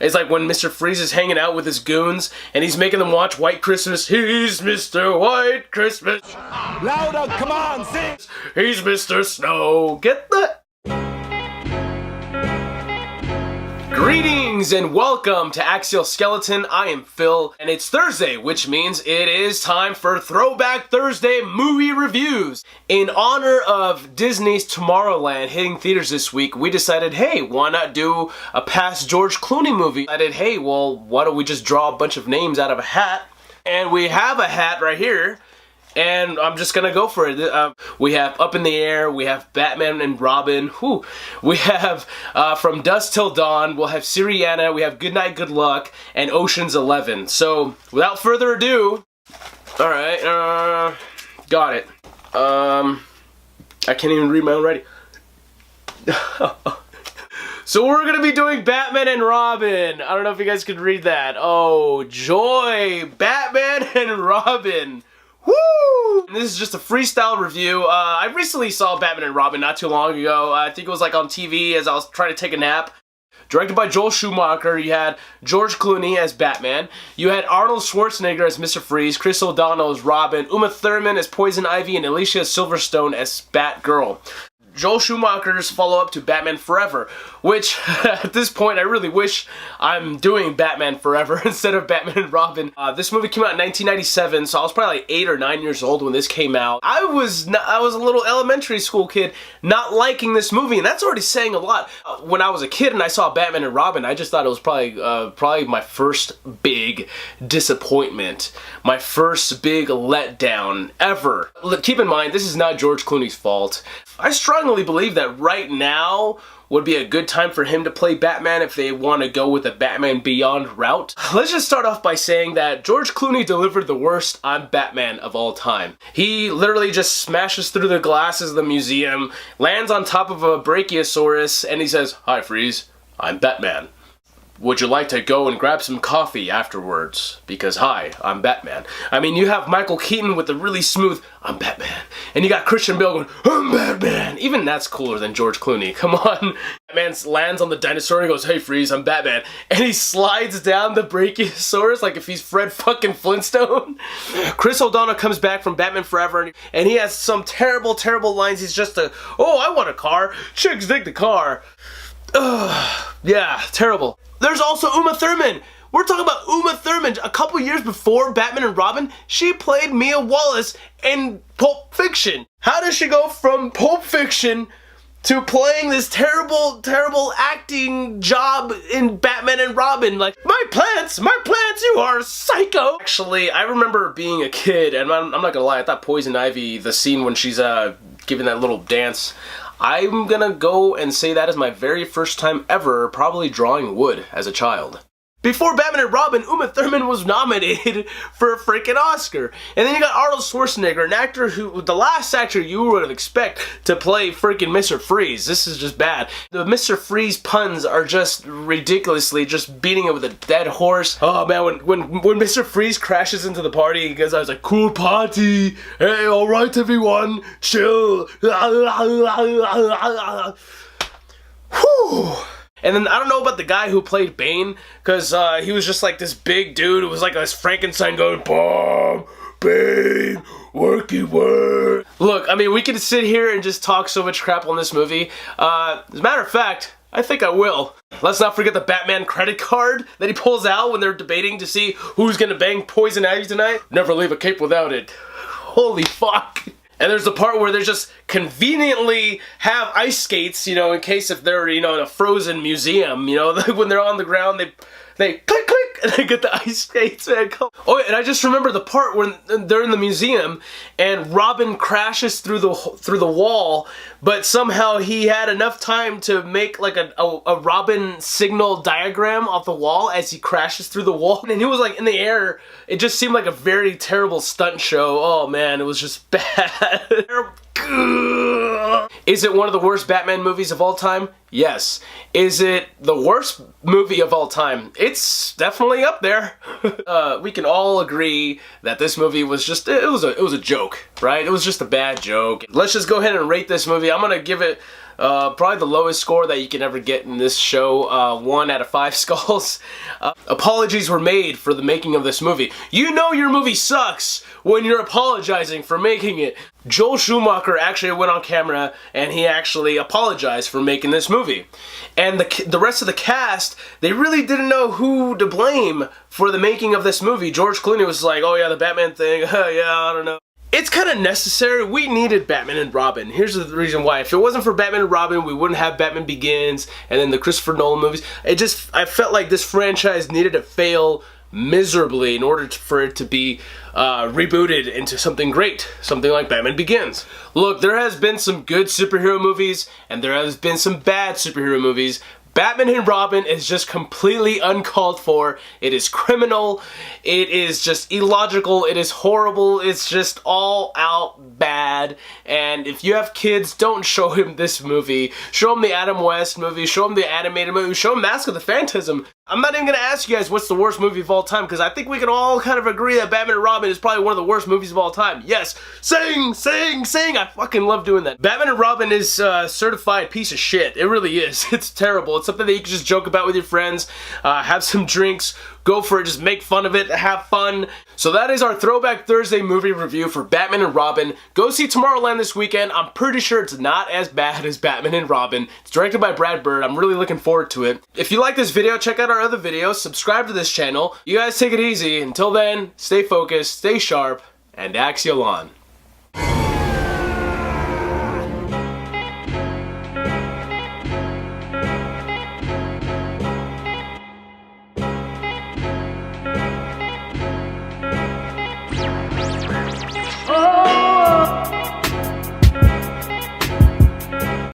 It's like when Mr. Freeze is hanging out with his goons and he's making them watch White Christmas. He's Mr. White Christmas. Louder, come on, sing. He's Mr. Snow. Get the... Greetings and welcome to Axial Skeleton. I am Phil, and it's Thursday, which means it is time for Throwback Thursday movie reviews. In honor of Disney's Tomorrowland hitting theaters this week, we decided, hey, why not do a past George Clooney movie? I decided, hey, well, why don't we just draw a bunch of names out of a hat? And we have a hat right here. And I'm just gonna go for it. We have Up in the Air, we have Batman and Robin, whew. We have From Dusk Till Dawn, we'll have Syriana, we have Good Night, Good Luck, and Ocean's 11. So, without further ado, alright, got it. I can't even read my own writing. So we're gonna be doing Batman and Robin. I don't know if you guys could read that. Oh, joy! Batman and Robin. Woo! This is just a freestyle review. I recently saw Batman and Robin not too long ago. I think it was like on TV as I was trying to take a nap. Directed by Joel Schumacher, you had George Clooney as Batman. You had Arnold Schwarzenegger as Mr. Freeze, Chris O'Donnell as Robin, Uma Thurman as Poison Ivy, and Alicia Silverstone as Batgirl. Joel Schumacher's follow-up to Batman Forever, which, at this point, I really wish I'm doing Batman Forever instead of Batman and Robin. This movie came out in 1997, so I was probably like 8 or 9 years old when this came out. I was a little elementary school kid not liking this movie, and that's already saying a lot. When I was a kid and I saw Batman and Robin, I just thought it was probably my first big disappointment, my first big letdown ever. Keep in mind, this is not George Clooney's fault. I strongly believe that right now would be a good time for him to play Batman if they want to go with a Batman Beyond route. Let's just start off by saying that George Clooney delivered the worst I'm Batman of all time. He literally just smashes through the glasses of the museum, lands on top of a Brachiosaurus, and he says, "Hi, Freeze, I'm Batman. Would you like to go and grab some coffee afterwards? Because, hi, I'm Batman." I mean, you have Michael Keaton with the really smooth, "I'm Batman." And you got Christian Bale going, "I'm Batman." Even that's cooler than George Clooney. Come on. Batman lands on the dinosaur and goes, "Hey, Freeze, I'm Batman." And he slides down the Brachiosaurus like if he's Fred fucking Flintstone. Chris O'Donnell comes back from Batman Forever and he has some terrible, terrible lines. He's just "Oh, I want a car. Chicks dig the car." Ugh. Yeah, terrible. There's also Uma Thurman. We're talking about Uma Thurman. A couple years before Batman and Robin, she played Mia Wallace in Pulp Fiction. How does she go from Pulp Fiction to playing this terrible, terrible acting job in Batman and Robin? Like, my plants, you are a psycho. Actually, I remember being a kid, and I'm not gonna lie, I thought Poison Ivy, the scene when she's giving that little dance, I'm gonna go and say that is my very first time ever probably drawing wood as a child. Before Batman and Robin, Uma Thurman was nominated for a freaking Oscar. And then you got Arnold Schwarzenegger, an actor who, the last actor you would expect to play freaking Mr. Freeze. This is just bad. The Mr. Freeze puns are just ridiculously just beating it with a dead horse. Oh man, when Mr. Freeze crashes into the party, he goes, "I was like, cool party. Hey, alright everyone, chill." Whew. And then I don't know about the guy who played Bane, because he was just like this big dude who was like this Frankenstein going, "Bomb, Bane, worky work." Look, I mean, we could sit here and just talk so much crap on this movie. As a matter of fact, I think I will. Let's not forget the Batman credit card that he pulls out when they're debating to see who's gonna bang Poison Ivy tonight. Never leave a cape without it. Holy fuck. And there's the part where they just conveniently have ice skates, you know, in case if they're, you know, in a frozen museum, you know, when they're on the ground, they click, click, and they get the ice skates, man. Oh, and I just remember the part when they're in the museum and Robin crashes through the wall, but somehow he had enough time to make like a Robin signal diagram off the wall as he crashes through the wall. And he was like in the air. It just seemed like a very terrible stunt show. Oh man, it was just bad. Is it one of the worst Batman movies of all time? Yes. Is it the worst movie of all time? It's definitely up there. We can all agree that this movie was just, it was a joke, right? It was just a bad joke. Let's just go ahead and rate this movie. I'm gonna give it probably the lowest score that you can ever get in this show, 1 out of 5 skulls. Apologies were made for the making of this movie. You know your movie sucks when you're apologizing for making it. Joel Schumacher actually went on camera and he actually apologized for making this movie. And the rest of the cast, they really didn't know who to blame for the making of this movie. George Clooney was like, oh yeah, the Batman thing, yeah, I don't know. It's kind of necessary. We needed Batman and Robin. Here's the reason why. If it wasn't for Batman and Robin, we wouldn't have Batman Begins and then the Christopher Nolan movies. I felt like this franchise needed to fail miserably in order for it to be rebooted into something great, something like Batman Begins. Look, there has been some good superhero movies and there has been some bad superhero movies. Batman and Robin is just completely uncalled for. It is criminal. It is just illogical. It is horrible. It's just all out bad. And if you have kids, don't show him this movie. Show him the Adam West movie. Show him the animated movie. Show him Mask of the Phantasm. I'm not even going to ask you guys what's the worst movie of all time, because I think we can all kind of agree that Batman and Robin is probably one of the worst movies of all time. Yes, sing, sing, sing. I fucking love doing that. Batman and Robin is a certified piece of shit. It really is. It's terrible. It's something that you can just joke about with your friends, have some drinks, go for it, just make fun of it, have fun. So that is our Throwback Thursday movie review for Batman and Robin. Go see Tomorrowland this weekend. I'm pretty sure it's not as bad as Batman and Robin. It's directed by Brad Bird. I'm really looking forward to it. If you like this video, check out our other videos. Subscribe to this channel. You guys take it easy. Until then, stay focused, stay sharp, and Axial On.